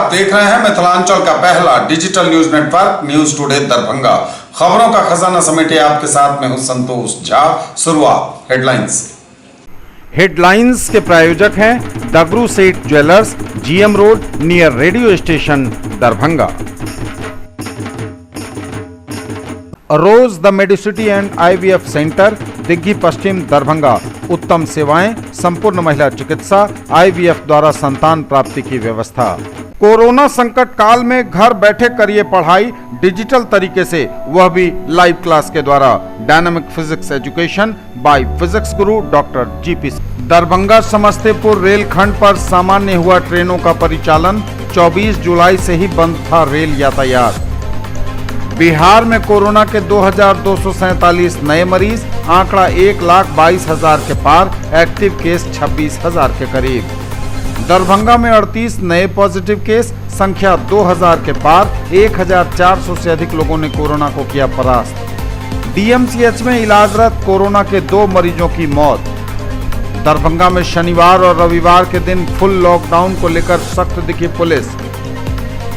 आप देख रहे हैं मिथिलांचल का पहला digital news network news today Darbhanga. खबरों का खजाना समेटे आपके साथ में हूं संतोष झा। शुरुआत हेडलाइंस से। हेडलाइंस के प्रायोजक हैं Dagru Seth jewellers, GM road near radio station Darbhanga. Rose the Medicity and IVF centre, Digghi Paschim Darbhanga. उत्तम सेवाएं, संपूर्ण महिला चिकित्सा, आईवीएफ द्वारा संतान प्राप्ति की व्यवस्था। कोरोना संकट काल में घर बैठे करिए पढ़ाई डिजिटल तरीके से, वह भी लाइव क्लास के द्वारा। Dynamic physics education by physics Guru doctor GP. Darbhanga Samastipur रेलखंड पर सामान्य हुआ ट्रेनों का परिचालन। 24 जुलाई से ही बंद था रेल यातायात। बिहार में कोरोना के 2247 नए मरीज, आंकड़ा 1,22,000 के पार, एक्टिव केस 26,000 के करीब। दरभंगा में 38 नए पॉजिटिव केस, संख्या 2000 के पार, 1400 से अधिक लोगों ने कोरोना को किया परास्त। डीएमसीएच में इलाजरत कोरोना के 2 मरीजों की मौत। दरभंगा में शनिवार और रविवार के दिन फुल लॉकडाउन को लेकर सख्त दिखी पुलिस।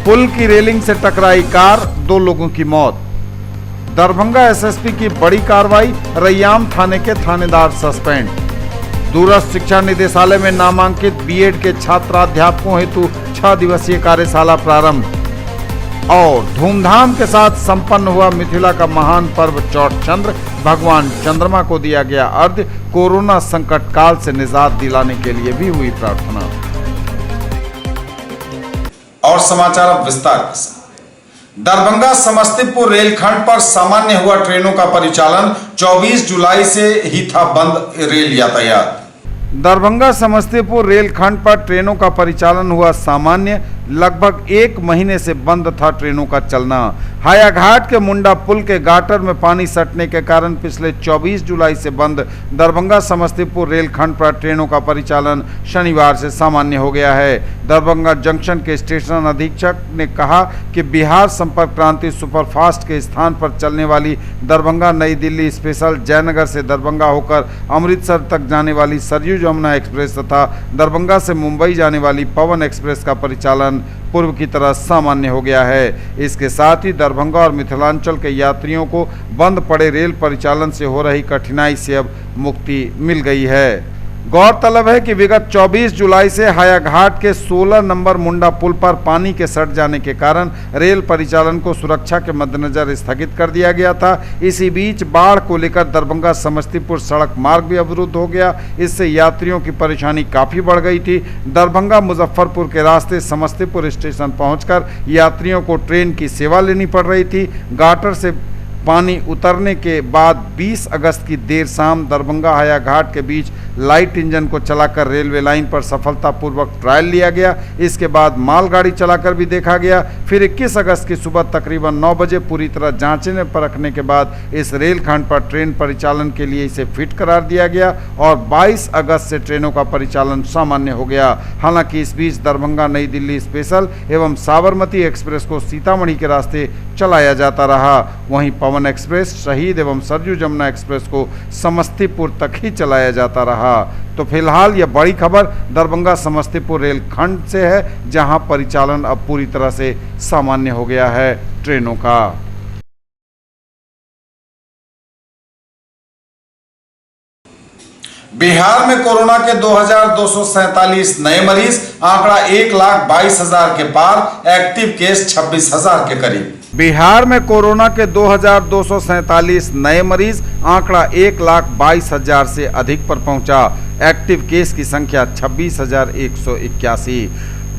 पुल की रेलिंग से टकराई कार, 2 लोगों की मौत। दरभंगा एसएसपी की बड़ी कार्रवाई, रैयाम थाने के थानेदार सस्पेंड। दूरस्थ शिक्षा निदेशालय में नामांकित बीएड के छात्राध्यापकों हेतु 6 दिवसीय कार्यशाला प्रारंभ। और धूमधाम के साथ संपन्न हुआ मिथिला का महान पर्व चौठ चंद्र। भगवान चंद्रमा को दिया गया अर्घ्य। कोरोना संकट काल से निजात दिलाने के लिए भी हुई प्रार्थना। और समाचार अब विस्तार के साथ। दरभंगा समस्तीपुर रेलखंड पर सामान्य हुआ ट्रेनों का परिचालन। 24 जुलाई से ही था बंद रेल यातायात। दरभंगा समस्तीपुर रेलखंड पर ट्रेनों का परिचालन हुआ सामान्य। लगभग 1 महीने से बंद था ट्रेनों का चलना। हायाघाट के मुंडा पुल के गाटर में पानी सटने के कारण पिछले 24 जुलाई से बंद दरभंगा समस्तीपुर रेलखंड पर ट्रेनों का परिचालन शनिवार से सामान्य हो गया है। दरभंगा जंक्शन के स्टेशन अधीक्षक ने कहा कि बिहार संपर्क क्रांति सुपरफास्ट के स्थान पर चलने वाली दरभंगा नई दिल्ली स्पेशल, जयनगर से दरभंगा होकर अमृतसर तक जाने वाली सरयू जमुना एक्सप्रेस तथा दरभंगा से मुंबई जाने वाली पवन एक्सप्रेस का परिचालन पूर्व की तरह सामान्य हो गया है। इसके साथ ही दरभंगा और मिथिलांचल के यात्रियों को बंद पड़े रेल परिचालन से हो रही कठिनाई से अब मुक्ति मिल गई है। गौरतलब है कि विगत 24 जुलाई से हायाघाट के 16 नंबर मुंडा पुल पर पानी के सट जाने के कारण रेल परिचालन को सुरक्षा के मद्देनजर स्थगित कर दिया गया था। इसी बीच बाढ़ को लेकर दरभंगा समस्तीपुर सड़क मार्ग भी अवरुद्ध हो गया। इससे यात्रियों की परेशानी काफ़ी बढ़ गई थी। दरभंगा मुजफ्फरपुर के रास्ते समस्तीपुर स्टेशन पहुंचकर यात्रियों को ट्रेन की सेवा लेनी पड़ रही थी। गाटर से पानी उतरने के बाद 20 अगस्त की देर शाम दरभंगा हायाघाट के बीच लाइट इंजन को चलाकर रेलवे लाइन पर सफलतापूर्वक ट्रायल लिया गया। इसके बाद मालगाड़ी चलाकर भी देखा गया। फिर 21 अगस्त की सुबह तकरीबन 9 बजे पूरी तरह जांचने परखने के बाद इस रेलखंड पर ट्रेन परिचालन के लिए इसे फिट करार दिया गया और 22 अगस्त से ट्रेनों का परिचालन सामान्य हो गया। हालांकि इस बीच दरभंगा नई दिल्ली स्पेशल एवं साबरमती एक्सप्रेस को सीतामढ़ी के रास्ते चलाया जाता रहा। वहीं पवन एक्सप्रेस, शहीद एवं सरयू जमुना एक्सप्रेस को समस्तीपुर तक ही चलाया जाता रहा। तो फिलहाल यह बड़ी खबर दरभंगा समस्तीपुर रेलखंड से है, जहां परिचालन अब पूरी तरह से सामान्य हो गया है ट्रेनों का। बिहार में कोरोना के 2247 नए मरीज, आंकड़ा 1,22,000 के पार, एक्टिव केस 26,000 के करीब। बिहार में कोरोना के 2247 नए मरीज, आंकड़ा 1,22,000 से अधिक पर पहुंचा। एक्टिव केस की संख्या 26,181।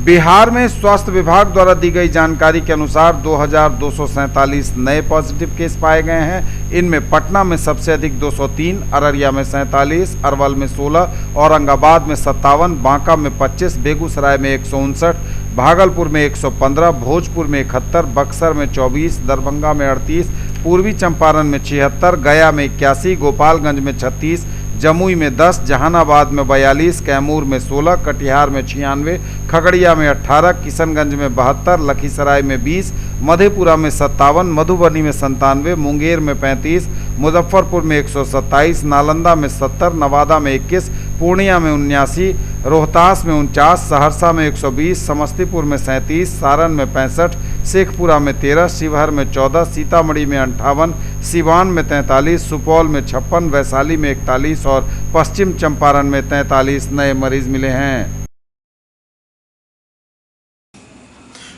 बिहार में स्वास्थ्य विभाग द्वारा दी गई जानकारी के अनुसार 2247 नए पॉजिटिव केस पाए गए हैं। इनमें पटना में सबसे अधिक 203, अररिया में 47, अरवल में 16, औरंगाबाद में 57, बांका में 25, बेगूसराय में 159, भागलपुर में 115, भोजपुर में 71, बक्सर में 24, दरभंगा में 38, पूर्वी चंपारण में 76, गया में 81, गोपालगंज में 36, जमुई में 10, जहानाबाद में 42, कैमूर में 16, कटिहार में 96, खगड़िया में 18, किशनगंज में 72, लखीसराय में 20, मधेपुरा में 57, मधुबनी में 97, मुंगेर में 35, मुजफ्फरपुर में 127, नालंदा में 70, नवादा में 21, पूर्णिया में 79, रोहतास में 49, सहरसा में 120, समस्तीपुर में 37, सारण में 65, शेखपुरा में 13, शिवहर में 14, सीतामढ़ी में 58, सिवान में 43, सुपौल में 56, वैशाली में 41 और पश्चिम चंपारण में 43 नए मरीज मिले हैं।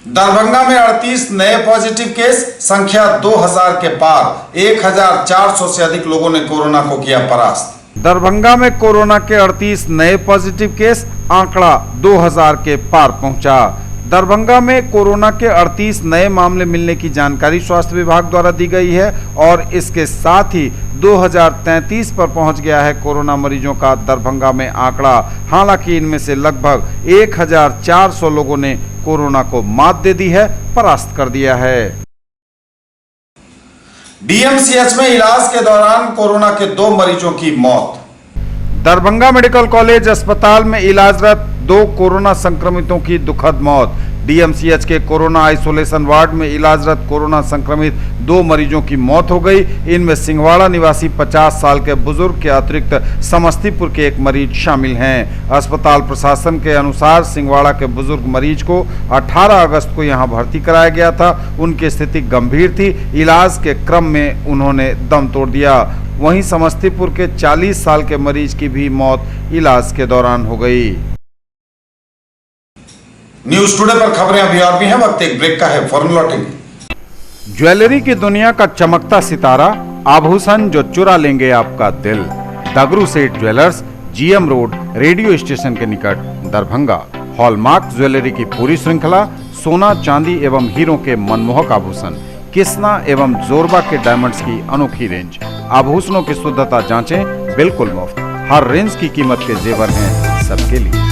दरभंगा में 38 नए पॉजिटिव केस, संख्या 2000 के पार। 1400 से अधिक लोगों ने कोरोना को किया परास्त। दरभंगा में कोरोना के 38 नए पॉजिटिव केस, आंकड़ा 2000 के पार पहुंचा। दरभंगा में कोरोना के 38 नए मामले मिलने की जानकारी स्वास्थ्य विभाग द्वारा दी गई है और इसके साथ ही 2033 पर पहुंच गया है कोरोना मरीजों का दरभंगा में आंकड़ा। हालांकि इनमें से लगभग 1400 लोगों ने कोरोना को मात दे दी है, परास्त कर दिया है। डीएमसीएच में इलाज के दौरान कोरोना के 2 मरीजों की मौत। दरभंगा मेडिकल कॉलेज अस्पताल में इलाजरत 2 कोरोना संक्रमितों की दुखद मौत। डीएमसीएच के कोरोना आइसोलेशन वार्ड में इलाजरत कोरोना संक्रमित 2 मरीजों की मौत हो गई। इनमें सिंहवाड़ा निवासी 50 साल के बुजुर्ग के अतिरिक्त समस्तीपुर के एक मरीज शामिल हैं। अस्पताल प्रशासन के अनुसार सिंहवाड़ा के बुजुर्ग मरीज को 18 अगस्त को यहां भर्ती कराया गया था। उनकी स्थिति गंभीर थी। इलाज के क्रम में उन्होंने दम तोड़ दिया। वहीं समस्तीपुर के 40 साल के मरीज की भी मौत इलाज के दौरान हो गई। न्यूज टुडे पर खबरें अभी और भी हैं, वक्त एक ब्रेक का है, फौरन लौटेंगे। ज्वेलरी की दुनिया का चमकता सितारा, आभूषण जो चुरा लेंगे आपका दिल। दगरू सेठ jewellers, GM road, radio station के निकट, दरभंगा। हॉलमार्क ज्वेलरी की पूरी श्रृंखला, सोना, चांदी एवं हीरों के मनमोहक आभूषण, किस्ना एवं जोरबा के डायमंड्स की अनोखी रेंज। आभूषणों की शुद्धता जांचें, बिल्कुल मुफ्त। हर रेंज की कीमत के जेवर हैं सबके लिए।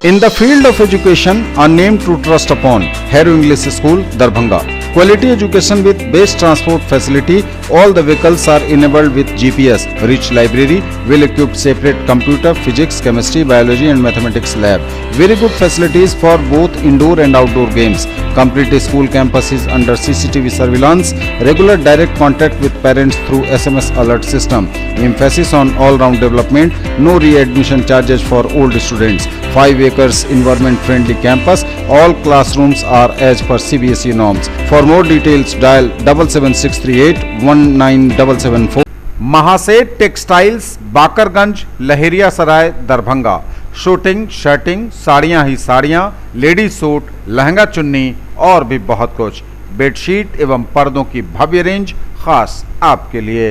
In the field of education, a name to trust upon, Hero English School, Darbhanga. Quality education with best transport facility. All the vehicles are enabled with GPS. Rich library, well-equipped separate computer, physics, chemistry, biology and mathematics lab. Very good facilities for both indoor and outdoor games. Complete school campus is under CCTV surveillance. Regular direct contact with parents through SMS alert system. Emphasis on all-round development. No readmission charges for old students. 5 acres environment-friendly campus. All classrooms are as per CBSE norms. For more details, dial 77638 19774. Mahaseth textiles, Bakarganj, Laheriasarai, Darbhanga. Shooting, shirting, साड़ियाँ ही साड़ियाँ, ladies suit, lehenga चुन्नी और भी बहुत कुछ। Bedsheet एवं पर्दों की भव्य रेंज खास आपके लिए।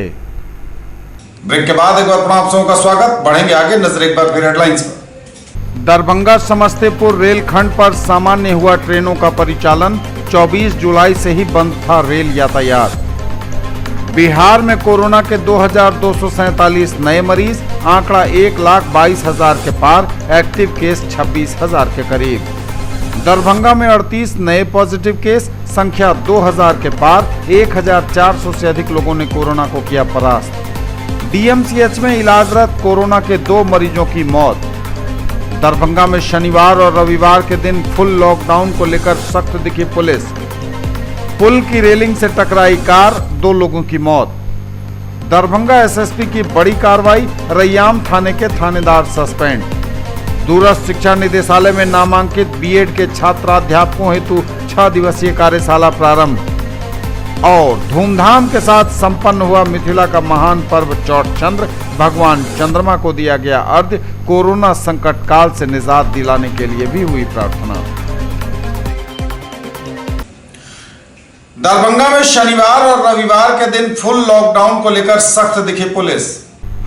ब्रेक के बाद एक बार पुनः आप सबों का स्वागत। बढ़ेंगे आगे, नजर एक बार फिर हेडलाइंस पर। दरभंगा समस्तीपुर रेलखंड पर सामान्य हुआ ट्रेनों का परिचालन। 24 जुलाई से ही बंद था रेल यातायात। बिहार में कोरोना के 2247 नए मरीज, आंकड़ा 1,22,000 के पार। एक्टिव केस 26,000 के करीब। दरभंगा में 38 नए पॉजिटिव केस, संख्या 2000 के पार। 1400 से अधिक लोगों ने कोरोना को किया परास्त। डीएमसीएच में इलाजरत कोरोना के 2 मरीजों की मौत। दरभंगा में शनिवार और रविवार के दिन फुल लॉकडाउन को लेकर सख्त दिखी पुलिस। पुल की रेलिंग से टकराई कार, 2 लोगों की मौत। दरभंगा एसएसपी की बड़ी कार्रवाई, रैयाम थाने के थानेदार सस्पेंड। दूरस्थ शिक्षा निदेशालय में नामांकित बीएड के छात्राध्यापकों हेतु 6 दिवसीय कार्यशाला प्रारंभ। और धूमधाम के साथ संपन्न हुआ मिथिला का महान पर्व चौठ चंद्र। भगवान चंद्रमा को दिया गया अर्घ्य। कोरोना संकट काल से निजात दिलाने के लिए भी हुई प्रार्थना। दरभंगा में शनिवार और रविवार के दिन फुल लॉकडाउन को लेकर सख्त दिखी पुलिस।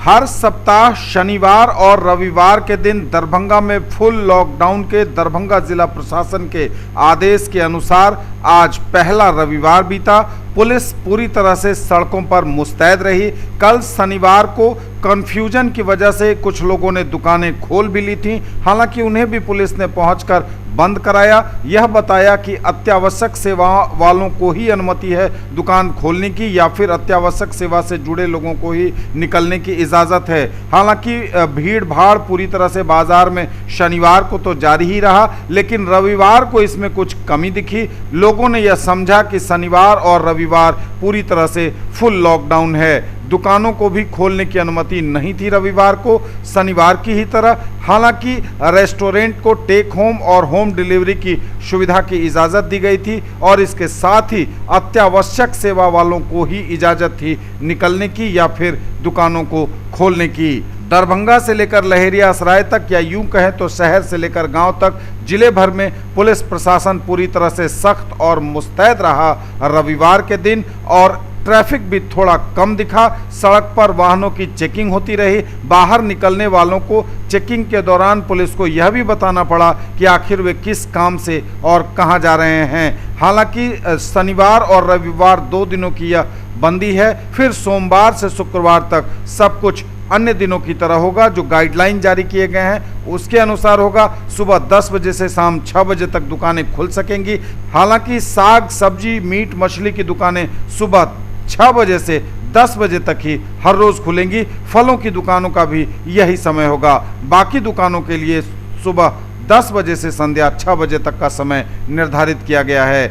हर सप्ताह शनिवार और रविवार के दिन दरभंगा में फुल लॉकडाउन के दरभंगा जिला प्रशासन के आदेश के अनुसार आज पहला रविवार बीता। पुलिस पूरी तरह से सड़कों पर मुस्तैद रही। कल शनिवार को कंफ्यूजन की वजह से कुछ लोगों ने दुकानें खोल भी ली थीं, हालांकि उन्हें भी पुलिस ने पहुंचकर बंद कराया। यह बताया कि अत्यावश्यक सेवा वालों को ही अनुमति है दुकान खोलने की या फिर अत्यावश्यक सेवा से जुड़े लोगों को ही निकलने की इजाज़त है। हालांकि भीड़ भाड़ पूरी तरह से बाजार में शनिवार को तो जारी ही रहा, लेकिन रविवार को इसमें कुछ कमी दिखी। लोगों ने यह समझा कि शनिवार और रविवार पूरी तरह से फुल लॉकडाउन है। दुकानों को भी खोलने की अनुमति नहीं थी रविवार को, शनिवार की ही तरह। हालांकि रेस्टोरेंट को टेक होम और होम डिलीवरी की सुविधा की इजाज़त दी गई थी और इसके साथ ही अत्यावश्यक सेवा वालों को ही इजाज़त थी निकलने की या फिर दुकानों को खोलने की। दरभंगा से लेकर लहेरियासराय तक, या यूं कहें तो शहर से लेकर गांव तक, जिले भर में पुलिस प्रशासन पूरी तरह से सख्त और मुस्तैद रहा रविवार के दिन, और ट्रैफिक भी थोड़ा कम दिखा। सड़क पर वाहनों की चेकिंग होती रही। बाहर निकलने वालों को चेकिंग के दौरान पुलिस को यह भी बताना पड़ा कि आखिर वे किस काम से और कहां जा रहे हैं। हालांकि शनिवार और रविवार 2 दिनों की यह बंदी है, फिर सोमवार से शुक्रवार तक सब कुछ अन्य दिनों की तरह होगा। जो गाइडलाइन जारी किए गए हैं उसके अनुसार होगा। सुबह 10 बजे से शाम 6 बजे तक दुकानें खुल सकेंगी। हालांकि साग, सब्जी, मीट, मछली की दुकानें सुबह 6 बजे से 10 बजे तक ही हर रोज खुलेंगी। फलों की दुकानों का भी यही समय होगा। बाकी दुकानों के लिए सुबह 10 बजे से संध्या 6 बजे तक का समय निर्धारित किया गया है।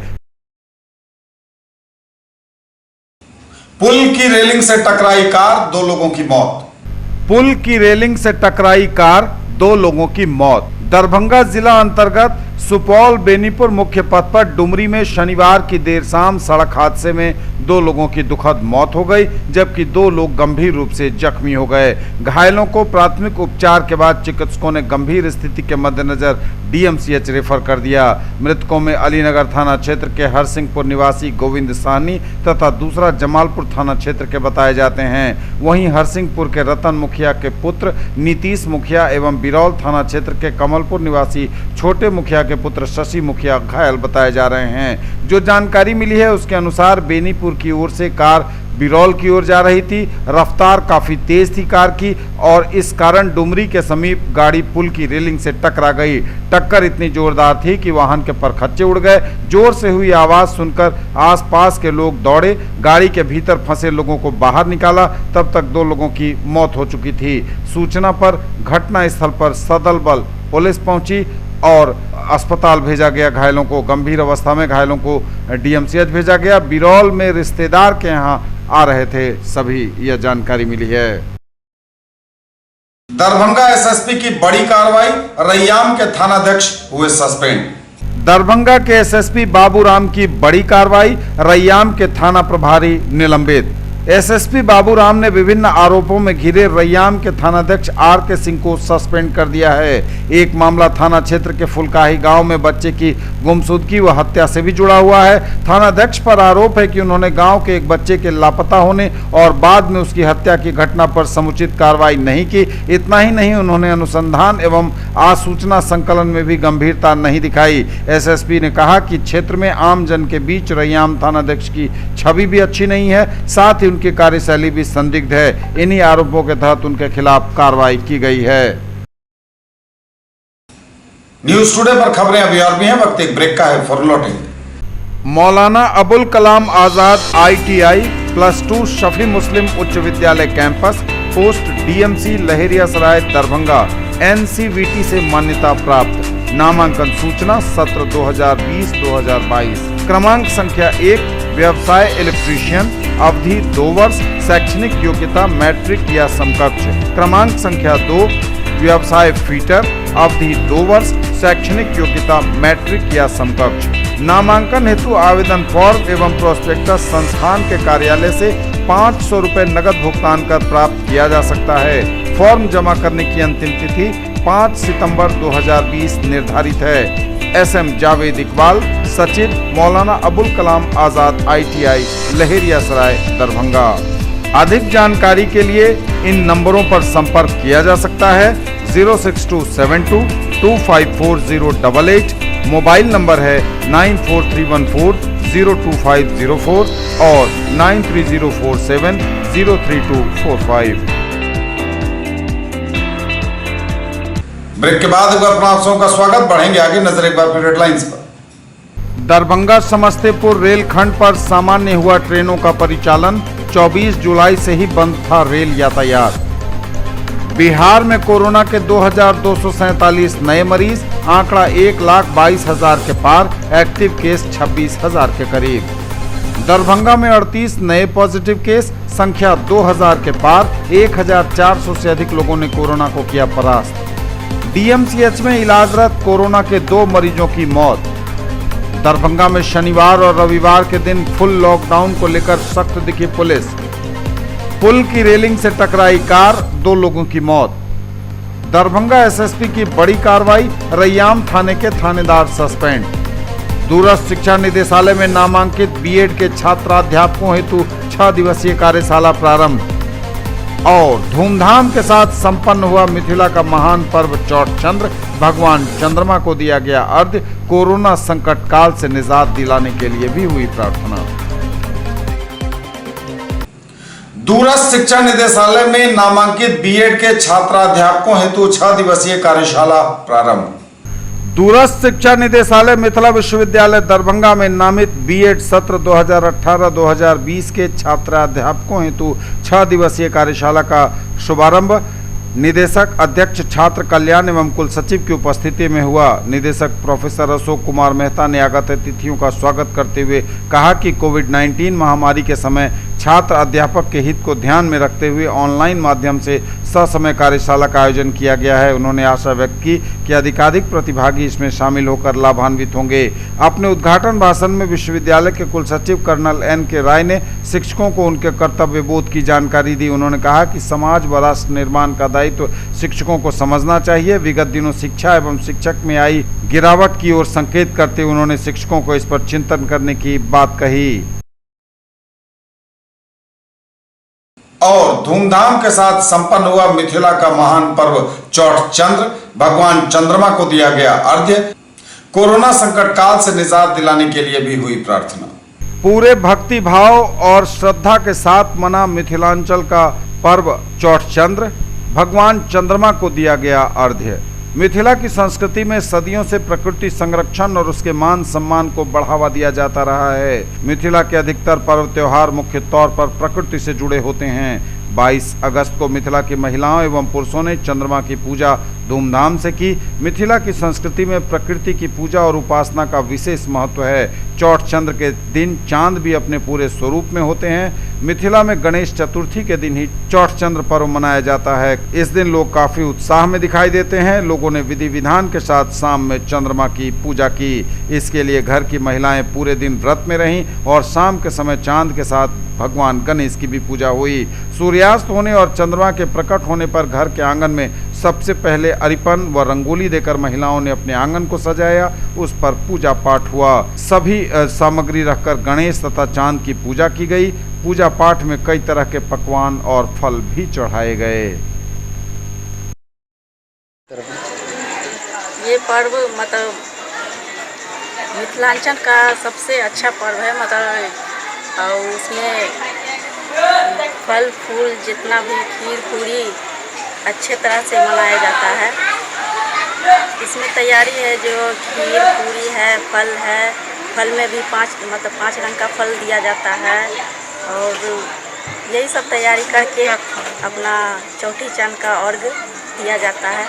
पुल की रेलिंग से टकराई कार, 2 लोगों की मौत। पुल की रेलिंग से टकराई कार, 2 लोगों की मौत। दरभंगा जिला अंतर्गत सुपौल बेनीपुर मुख्य पथ पर डुमरी में शनिवार की देर शाम सड़क हादसे में 2 लोगों की दुखद मौत हो गई, जबकि 2 लोग गंभीर रूप से जख्मी हो गए। घायलों को प्राथमिक उपचार के बाद चिकित्सकों ने गंभीर स्थिति के मद्देनजर DMCH रेफर कर दिया। मृतकों में अलीनगर थाना क्षेत्र के हरसिंहपुर निवासी गोविंद साहनी तथा दूसरा जमालपुर थाना क्षेत्र के बताए जाते हैं। वहीं हरसिंहपुर के रतन मुखिया के पुत्र नीतीश मुखिया एवं बिरौल थाना क्षेत्र के कमलपुर निवासी छोटे मुखिया के पुत्र शशि मुखिया घायल बताए जा रहे हैं। जो जानकारी मिली है उसके अनुसार बेनीपुर की ओर से कार बिरौल की ओर जा रही थी। रफ्तार काफी तेज थी कार की और इस कारण डुमरी के समीप गाड़ी पुल की रेलिंग से टकरा गई। टक्कर इतनी जोरदार थी कि वाहन के परखच्चे उड़ गए। जोर से हुई आवाज सुनकर आसपास के लोग दौड़े, गाड़ी के भीतर फंसे लोगों को बाहर निकाला। तब तक 2 लोगों की मौत हो चुकी थी। सूचना पर घटनास्थल पर सदल बल पुलिस पहुंची और अस्पताल भेजा गया। घायलों को गंभीर अवस्था में घायलों को DMCH भेजा गया। बिरौल में रिश्तेदार के यहाँ आ रहे थे सभी, यह जानकारी मिली है। दरभंगा SSP की बड़ी कार्रवाई, रैयाम के थानाध्यक्ष हुए सस्पेंड। दरभंगा के SSP बाबूराम की बड़ी कार्रवाई, रैयाम के थाना प्रभारी निलंबित। SSP बाबूराम ने विभिन्न आरोपों में घिरे रैयाम के थानाध्यक्ष RK सिंह को सस्पेंड कर दिया है। एक मामला थाना क्षेत्र के फुलकाही गांव में बच्चे की गुमशुदगी व हत्या से भी जुड़ा हुआ है। थानाध्यक्ष पर आरोप है कि उन्होंने गांव के एक बच्चे के लापता होने और बाद में उसकी हत्या की घटना पर समुचित कार्रवाई नहीं की। इतना ही नहीं, उन्होंने अनुसंधान एवं आसूचना संकलन में भी गंभीरता नहीं दिखाई। SSP ने कहा कि क्षेत्र में आम जन के बीच रैयाम थानाध्यक्ष की छवि भी अच्छी नहीं है, साथ ही उनकी कार्यशैली भी संदिग्ध है। इन्हीं आरोपों के तहत उनके खिलाफ कार्रवाई की गई है। न्यूज टुडे पर खबरें अभी और भी हैं, वक्त एक ब्रेक का है, फिर लौटेंगे। मौलाना अबुल कलाम आजाद ITI +2 शफी मुस्लिम उच्च विद्यालय campus, post DMC Laheriasarai Darbhanga, NCVT से मान्यता प्राप्त। नामांकन सूचना सत्र 2020-2022। क्रमांक संख्या 1 व्यवसाय इलेक्ट्रीशियन, अवधि 2 वर्ष, शैक्षणिक योग्यता मैट्रिक या समकक्ष। क्रमांक संख्या 2 व्यवसाय फीटर, अवधि 2 वर्ष, शैक्षणिक योग्यता मैट्रिक या समकक्ष। नामांकन हेतु आवेदन फॉर्म एवं प्रोस्पेक्टस संस्थान के कार्यालय से 500 रुपए नगद भुगतान कर प्राप्त किया जा सकता है। फॉर्म जमा करने की अंतिम तिथि 5 सितंबर 2020 निर्धारित है। SM जावेद इकबाल, सचिव, मौलाना अबुल कलाम आजाद ITI लहेरियासराय दरभंगा। अधिक जानकारी के लिए इन नंबरों पर संपर्क किया जा सकता है। 06272254088, मोबाइल नंबर है 9431402504 और 93047032245। ब्रेक के बाद एक बार अपना आप सबों का स्वागत। बढ़ेंगे आगे, नजर एक बार फिर हेडलाइंस पर। दरभंगा समस्तीपुर रेलखंड पर सामान्य हुआ ट्रेनों का परिचालन, 24 जुलाई से ही बंद था रेल यातायात। बिहार में कोरोना के 2247 नए मरीज, आंकड़ा 1,22,000 के पार, एक्टिव केस 26,000 के करीब। दरभंगा में 38 नए पॉजिटिव केस, संख्या 2000 के पार, 1400 से अधिक लोगों ने कोरोना को किया परास्त। डीएमसीएच में इलाजरत कोरोना के 2 मरीजों की मौत। दरभंगा में शनिवार और रविवार के दिन फुल लॉकडाउन को लेकर सख्त दिखी पुलिस। पुल की रेलिंग से टकराई कार, 2 लोगों की मौत। दरभंगा एसएसपी की बड़ी कार्रवाई, रैयाम थाने के थानेदार सस्पेंड। दूरस्थ शिक्षा निदेशालय में नामांकित बीएड के छात्राध्यापकों हेतु 6 दिवसीय कार्यशाला प्रारंभ। और धूमधाम के साथ संपन्न हुआ मिथिला का महान पर्व चौठ चंद्र, भगवान चंद्रमा को दिया गया अर्घ्य, कोरोना संकट काल से निजात दिलाने के लिए भी हुई प्रार्थना। दूरस्थ शिक्षा निदेशालय में नामांकित बीएड के छात्राध्यापकों हेतु 6 दिवसीय कार्यशाला प्रारंभ। दूरस्थ शिक्षा निदेशालय मिथिला विश्वविद्यालय दरभंगा में नामित बीएड सत्र 2018-2020 के छात्राध्यापकों हेतु 6 दिवसीय कार्यशाला का शुभारंभ निदेशक अध्यक्ष छात्र कल्याण एवं कुल सचिव की उपस्थिति में हुआ। निदेशक प्रोफेसर अशोक कुमार मेहता ने आगत अतिथियों का स्वागत करते हुए कहा कि कोविड-19 महामारी के समय छात्र अध्यापक के हित को ध्यान में रखते हुए ऑनलाइन माध्यम से ससमय कार्यशाला का आयोजन किया गया है। उन्होंने आशा व्यक्त की कि अधिकाधिक प्रतिभागी इसमें शामिल होकर लाभान्वित होंगे। अपने उद्घाटन भाषण में विश्वविद्यालय के कुल सचिव कर्नल एन.के. राय ने शिक्षकों को उनके कर्तव्य बोध की जानकारी दी। उन्होंने कहा कि समाज व राष्ट्र निर्माण का दायित्व शिक्षकों को समझना चाहिए। विगत दिनों शिक्षा एवं शिक्षक में आई गिरावट की ओर संकेत करते हुए उन्होंने शिक्षकों को इस पर चिंतन करने की बात कही। और धूमधाम के साथ संपन्न हुआ मिथिला का महान पर्व चौठ चंद्र, भगवान चंद्रमा को दिया गया अर्घ्य, कोरोना संकट काल से निजात दिलाने के लिए भी हुई प्रार्थना। पूरे भक्ति भाव और श्रद्धा के साथ मना मिथिलांचल का पर्व चौठ चंद्र, भगवान चंद्रमा को दिया गया अर्घ्य। मिथिला की संस्कृति में सदियों से प्रकृति संरक्षण और उसके मान सम्मान को बढ़ावा दिया जाता रहा है। मिथिला के अधिकतर पर्व त्योहार मुख्य तौर पर प्रकृति से जुड़े होते हैं। 22 अगस्त को मिथिला की महिलाओं एवं पुरुषों ने चंद्रमा की पूजा धूमधाम से की। मिथिला की संस्कृति में प्रकृति की पूजा और उपासना का विशेष महत्व है। चौठ चंद्र के दिन चांद भी अपने पूरे स्वरूप में होते हैं। मिथिला में गणेश चतुर्थी के दिन ही चौठ चंद्र पर्व मनाया जाता है। इस दिन लोग काफी उत्साह में दिखाई देते हैं। लोगों ने विधि विधान के साथ शाम में चंद्रमा की पूजा की। इसके लिए घर की महिलाएं पूरे दिन व्रत में रहीं और शाम के समय चांद के साथ भगवान गणेश की भी पूजा हुई। सूर्यास्त होने और चंद्रमा के प्रकट होने पर घर के आंगन में सबसे पहले अरिपन व रंगोली देकर महिलाओं ने अपने आंगन को सजाया। उस पर पूजा पाठ हुआ। सभी सामग्री रखकर गणेश तथा चांद की पूजा की गई। पूजा पाठ में कई तरह के पकवान और फल भी चढ़ाए गए। ये पर्व मतलब मिथिलांचल का सबसे अच्छा पर्व है। मतलब और उसमें फल फूल जितना भी खीर पूरी अच्छे तरह से मनाया जाता है। इसमें तैयारी है, जो खीर पूरी है, फल है, फल में भी 5 रंग का फल दिया जाता है और यही सब तैयारी करके अपना चौठी चांद का अर्घ दिया जाता है।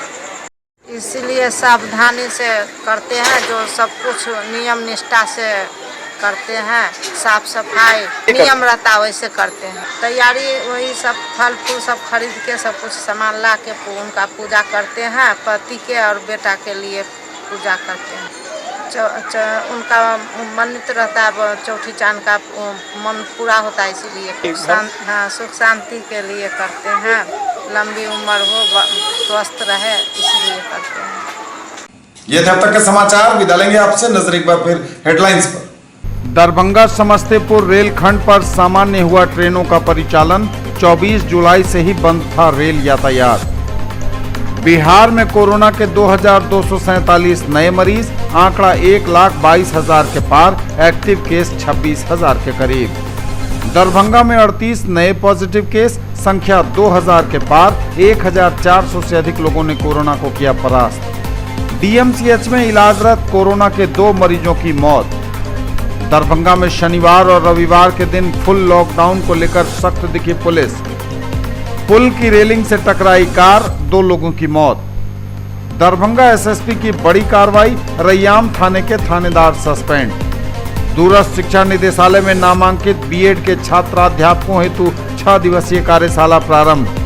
इसलिए सावधानी से करते हैं, जो सब कुछ नियम निष्ठा से करते हैं। साफ सफाई नियम रहता वैसे करते हैं। तैयारी वही सब फल फूल सब खरीद के सब कुछ सामान ला के उनका पूजा करते हैं। पति के और बेटा के लिए पूजा करते हैं। उनका मन्नत रहता है, चौठी चांद का मन पूरा होता है, इसीलिए सुख शांति के लिए करते हैं। लंबी उम्र हो, स्वस्थ रहे, इसलिए करते हैं। ये थे अब तक के समाचार। विदा लेंगे आपसे। नजर एक बार फिर हेडलाइंस पर। दरभंगा समस्तीपुर रेलखंड पर सामान्य हुआ ट्रेनों का परिचालन। 24 जुलाई से ही बंद था रेल यातायात। बिहार में कोरोना के 2247 नए मरीज, आंकड़ा 1,22,000 के पार, एक्टिव केस 26,000 के करीब। दरभंगा में 38 नए पॉजिटिव केस, संख्या 2000 के पार, 1400 से अधिक लोगों ने कोरोना को किया परास्त। डीएमसीएच में इलाजरत कोरोना के 2 मरीजों की मौत। दरभंगा में शनिवार और रविवार के दिन फुल लॉकडाउन को लेकर सख्त दिखी पुलिस। पुल की रेलिंग से टकराई कार, 2 लोगों की मौत। दरभंगा एसएसपी की बड़ी कार्रवाई, रैयाम थाने के थानेदार सस्पेंड। दूरस्थ शिक्षा निदेशालय में नामांकित बीएड के छात्राध्यापकों हेतु 6 दिवसीय कार्यशाला प्रारंभ।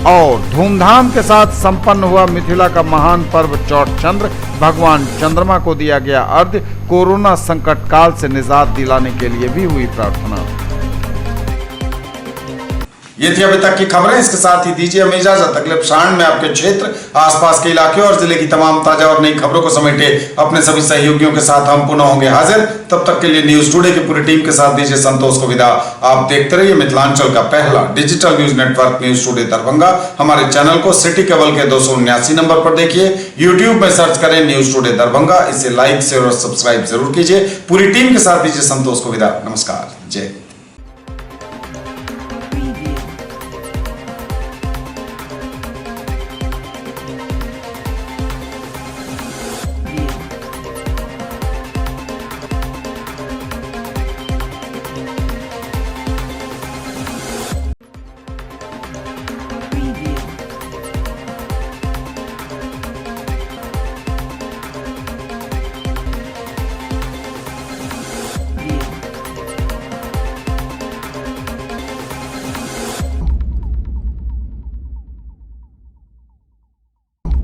और धूमधाम के साथ संपन्न हुआ मिथिला का महान पर्व चौठचंद्र। भगवान चंद्रमा को दिया गया अर्घ्य। कोरोना संकट काल से निजात दिलाने के लिए भी हुई प्रार्थना। ये थी अभी तक की खबरें। इसके साथ ही दीजिए हमें इजाजत। अगले प्रसारण में आपके क्षेत्र, आसपास के इलाके और जिले की तमाम ताजा और नई खबरों को समेटे अपने सभी सहयोगियों के साथ हम पुनः होंगे हाजिर। तब तक के लिए न्यूज टुडे की पूरी टीम के साथ दीजिए संतोष को विदा। आप देखते रहिए मिथिलांचल का पहला digital news network news today Darbhanga. हमारे चैनल को सिटी केबल के 279 नंबर पर देखिए। यूट्यूब में सर्च करें न्यूज टुडे दरभंगा। इसे लाइक शेयर और सब्सक्राइब जरूर कीजिए। पूरी टीम के साथ दीजिए संतोष को विदा। नमस्कार। जय।